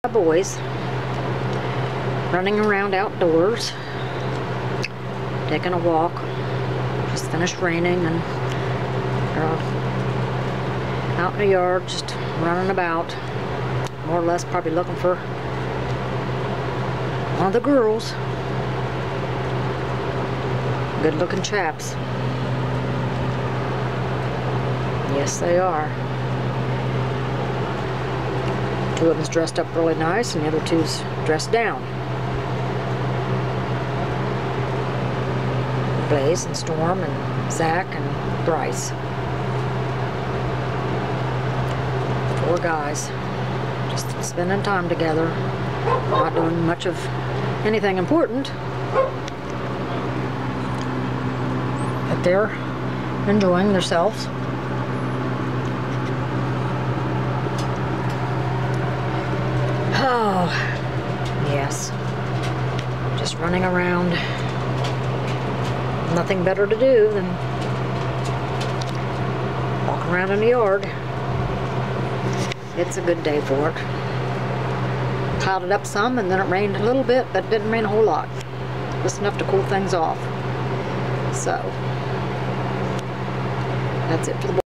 My boys running around outdoors, taking a walk. Just finished raining and they're out in the yard just running about, more or less probably looking for one of the girls. Good looking chaps. Yes, they are. Two of them's dressed up really nice and the other two's dressed down. Blaze and Storm and Zach and Bryce. 4 guys. Just spending time together. Not doing much of anything important. But they're enjoying themselves. Oh, yes. Just running around. Nothing better to do than walk around in the yard. It's a good day for it. Clouded up some and then it rained a little bit, but it didn't rain a whole lot. Just enough to cool things off. So, that's it for the